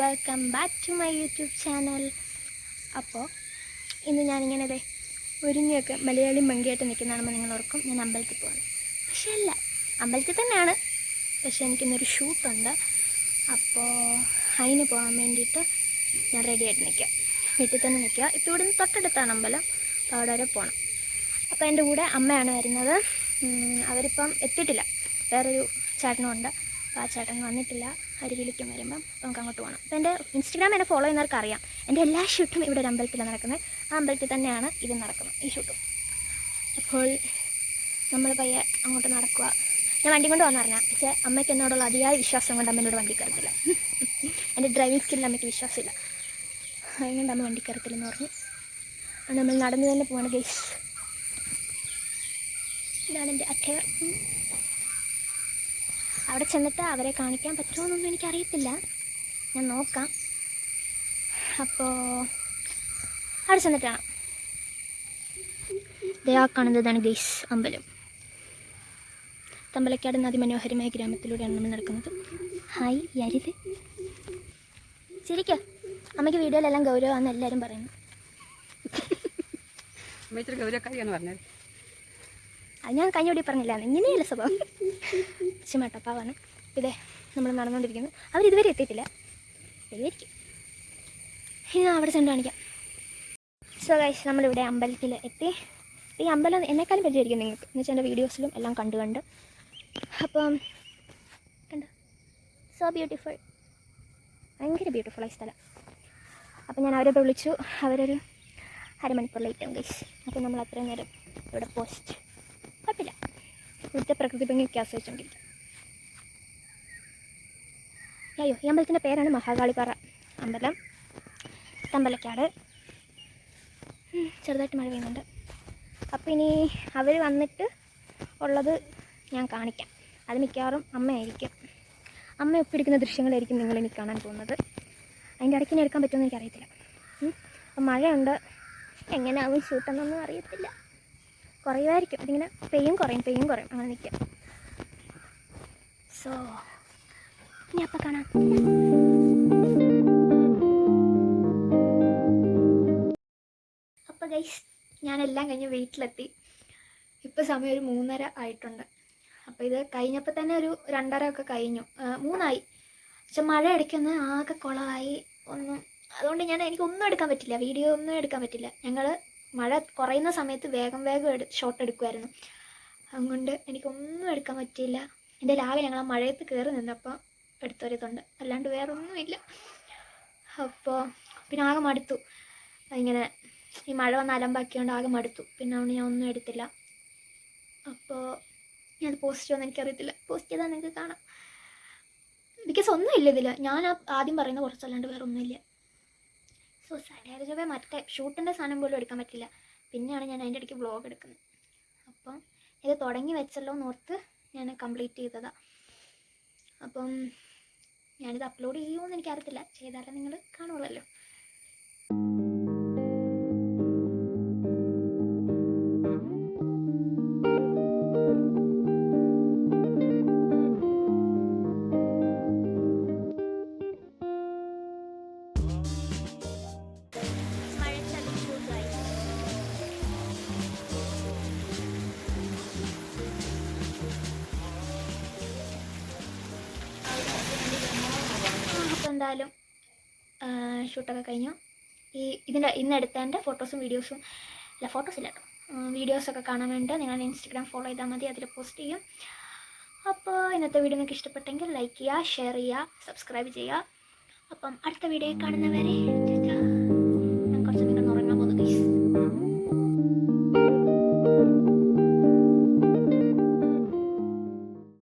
Welcome back to my YouTube channel. അപ്പോൾ ഇന്ന് ഞാനിങ്ങനെ ഒരുങ്ങിയൊക്കെ മലയാളി മങ്കിയായിട്ട് നിൽക്കുന്നതാണെന്ന് നിങ്ങൾ ഓർക്കും. ഞാൻ അമ്പലത്തിൽ പോകുന്നത്, പക്ഷേ അല്ല, അമ്പലത്തിൽ തന്നെയാണ്, പക്ഷേ എനിക്കിന്നൊരു ഷൂട്ടുണ്ട്. അപ്പോൾ അതിന് പോകാൻ വേണ്ടിയിട്ട് ഞാൻ റെഡിയായിട്ട് നിൽക്കുക, വീട്ടിൽ തന്നെ നിൽക്കുക. ഇപ്പോൾ ഇവിടുന്ന് തൊട്ടടുത്താണ് അമ്പലം, അപ്പോൾ അവിടെ വരെ പോകണം. അപ്പോൾ എൻ്റെ കൂടെ അമ്മയാണ് വരുന്നത്. അവരിപ്പം എത്തിയിട്ടില്ല, വേറൊരു ചേട്ടനുണ്ട്. അപ്പോൾ ആ ചേട്ടൻ വന്നിട്ടില്ല, അവർ വിളിക്കും വരുമ്പം നമുക്ക് അങ്ങോട്ട് പോകണം. അപ്പോൾ എൻ്റെ ഇൻസ്റ്റഗ്രാം എന്നെ ഫോളോ ചെയ്യുന്നവർക്ക് അറിയാം, എൻ്റെ എല്ലാ ഷൂട്ടും ഇവിടെ ഒരു അമ്പലത്തിലാണ് നടക്കുന്നത്. ആ അമ്പലത്തിൽ തന്നെയാണ് ഇത് നടക്കുന്നത്, ഈ ഷൂട്ടും. അപ്പോൾ നമ്മൾ പയ്യെ അങ്ങോട്ട് നടക്കുക. ഞാൻ വണ്ടി കൊണ്ട് വന്നു പറഞ്ഞാൽ, പക്ഷേ അമ്മയ്ക്ക് എന്നോടുള്ള അതിയായ വിശ്വാസം കൊണ്ട് അമ്മേനോട് വണ്ടി കയറത്തില്ല. എൻ്റെ ഡ്രൈവിംഗ് സ്കില്ലിൽ അമ്മയ്ക്ക് വിശ്വാസമില്ല, അതുകൊണ്ട് അമ്മ വണ്ടി കയറത്തില്ലെന്ന് പറഞ്ഞു. നമ്മൾ നടന്നു തന്നെ പോവാണ് ഗൈസ്. ഇതാണ് എൻ്റെ അറ്റ. അവിടെ ചെന്നിട്ട് അവരെ കാണിക്കാൻ പറ്റുമോയെന്നൊന്നും എനിക്കറിയത്തില്ല, ഞാൻ നോക്കാം. അപ്പോൾ അവിടെ ചെന്നിട്ടാണ് ദയാ കാണുന്നതാണ് ഗൈസ് അമ്പലം. തമ്പലക്കാട് അതിമനോഹരമായ ഗ്രാമത്തിലൂടെയാണ് നമ്മൾ നടക്കുന്നത്. ഹായ് യരിത് ശരിക്കും അമ്മയ്ക്ക് വീഡിയോയിലെല്ലാം ഗൗരവമാണെന്ന് എല്ലാവരും പറയുന്നു. അത് ഞാൻ കഴിഞ്ഞോടി പറഞ്ഞില്ല, ഇങ്ങനെയല്ല സ്വഭാവം. ചുമട്ടപ്പാവാണ്. ഇതേ നമ്മൾ നടന്നുകൊണ്ടിരിക്കുന്നു. അവരിതുവരെ എത്തിയിട്ടില്ല, വരുമായിരിക്കും. ഇനി അവിടെ ചെന്ന് കാണിക്കാം. സോ ഗൈസ്, നമ്മളിവിടെ അമ്പലത്തിൽ എത്തി. ഈ അമ്പലം എന്നെക്കാളും പരിചയമായിരിക്കും നിങ്ങൾക്ക്, എന്ന് വെച്ചാൽ എൻ്റെ വീഡിയോസിലും എല്ലാം കണ്ട്. അപ്പം കണ്ടോ, സോ ബ്യൂട്ടിഫുൾ, ഭയങ്കര ബ്യൂട്ടിഫുള്ളായ സ്ഥലം. അപ്പം ഞാൻ അവരെ വിളിച്ചു, അവരൊരു അരമണിക്കൂർ ലേറ്റ് ആവും ഗൈസ്. അപ്പോൾ നമ്മൾ അത്രയും നേരം ഇവിടെ പോസ്റ്റ് കുഴപ്പമില്ല, ഇവിടുത്തെ പ്രകൃതി ഭംഗിയൊക്കെ ആസ്വദിച്ചുകൊണ്ടിരിക്കും. അയ്യോ, ഈ അമ്പലത്തിൻ്റെ പേരാണ് മഹാകാളിപ്പാറ അമ്പലം, തമ്പലക്കാട്. ചെറുതായിട്ട് മഴ പെയ്യുന്നുണ്ട്. അപ്പോൾ ഇനി അവർ വന്നിട്ട് ഉള്ളത് ഞാൻ കാണിക്കാം. അത് മിക്കവാറും അമ്മയായിരിക്കും, അമ്മ ഒപ്പിടിക്കുന്ന ദൃശ്യങ്ങളായിരിക്കും നിങ്ങളിനി കാണാൻ പോകുന്നത്. അതിൻ്റെ ഇടയ്ക്ക് എടുക്കാൻ പറ്റുമെന്ന് എനിക്കറിയത്തില്ല. അപ്പം മഴയുണ്ട്, എങ്ങനെയാവും ഷൂട്ടെന്നൊന്നും അറിയത്തില്ല. കുറയുമായിരിക്കും, ഇതിങ്ങനെ പെയ്യും കുറയും അങ്ങനെ നിൽക്കാം. സോ ഇനി അപ്പം കാണാം. അപ്പോൾ ഗൈസ്, ഞാനെല്ലാം കഴിഞ്ഞ് വീട്ടിലെത്തി. ഇപ്പോൾ സമയം ഒരു 3:30 ആയിട്ടുണ്ട്. അപ്പോൾ ഇത് കഴിഞ്ഞപ്പോൾ തന്നെ ഒരു 2:30 ഒക്കെ കഴിഞ്ഞു, 3 പക്ഷെ മഴ ഇടയ്ക്കൊന്ന് ആകെ കുളമായി ഒന്നും. അതുകൊണ്ട് എനിക്കൊന്നും എടുക്കാൻ പറ്റില്ല, വീഡിയോ ഒന്നും എടുക്കാൻ പറ്റില്ല. ഞങ്ങൾ മഴ കുറയുന്ന സമയത്ത് വേഗം ഷോട്ട് എടുക്കുമായിരുന്നു, അതുകൊണ്ട് എനിക്കൊന്നും എടുക്കാൻ പറ്റിയില്ല. എൻ്റെ രാവിലെ ഞങ്ങൾ ആ മഴയത്ത് കയറി നിന്നപ്പോൾ എടുത്തൊരിതുണ്ട്, അല്ലാണ്ട് വേറെ ഒന്നുമില്ല. അപ്പോൾ പിന്നെ ആകെ മടുത്തു, ഇങ്ങനെ ഈ മഴ വന്ന് അലമ്പാക്കിയോണ്ട് ആകെ മടുത്തു. പിന്നെ അതുകൊണ്ട് ഞാൻ ഒന്നും എടുത്തില്ല. അപ്പോൾ ഞാനത് പോസ്റ്റ് ചെയ്യുമെന്ന് എനിക്കറിയത്തില്ല, പോസ്റ്റ് ചെയ്താൽ നിങ്ങൾക്ക് കാണാം. ബിക്കോസ് ഒന്നുമില്ല ഇതിൽ, ഞാൻ ആദ്യം പറയുന്ന കുറച്ചല്ലാണ്ട് വേറെ ഒന്നുമില്ല. സോ സാഡായ മറ്റേ ഷൂട്ടിൻ്റെ സാധനം പോലും എടുക്കാൻ പറ്റില്ല. പിന്നെയാണ് ഞാൻ അതിൻ്റെ ഇടയ്ക്ക് വ്ളോഗ് എടുക്കുന്നത്. അപ്പം ഇത് തുടങ്ങി വെച്ചല്ലോ എന്നോർത്ത് ഞാൻ കംപ്ലീറ്റ് ചെയ്തതാണ്. അപ്പം ഞാനിത് അപ്ലോഡ് ചെയ്യുമെന്ന് എനിക്കറിയത്തില്ല, ചെയ്താലേ നിങ്ങൾ കാണുള്ളല്ലോ. അപ്പോൾ എന്തായാലും ഷൂട്ടൊക്കെ കഴിഞ്ഞു. ഇന്ന് എടുത്തതിൻ്റെ ഫോട്ടോസും വീഡിയോസും, അല്ല ഫോട്ടോസില്ല കേട്ടോ, വീഡിയോസൊക്കെ കാണാൻ വേണ്ടി നിങ്ങൾ ഇൻസ്റ്റഗ്രാം ഫോളോ ചെയ്താൽ മതി, അതിൽ പോസ്റ്റ് ചെയ്യും. അപ്പോൾ ഇന്നത്തെ വീഡിയോ നിങ്ങൾക്ക് ഇഷ്ടപ്പെട്ടെങ്കിൽ ലൈക്ക് ചെയ്യുക, ഷെയർ ചെയ്യുക, സബ്സ്ക്രൈബ് ചെയ്യുക. അപ്പം അടുത്ത വീഡിയോ കാണുന്നവരെ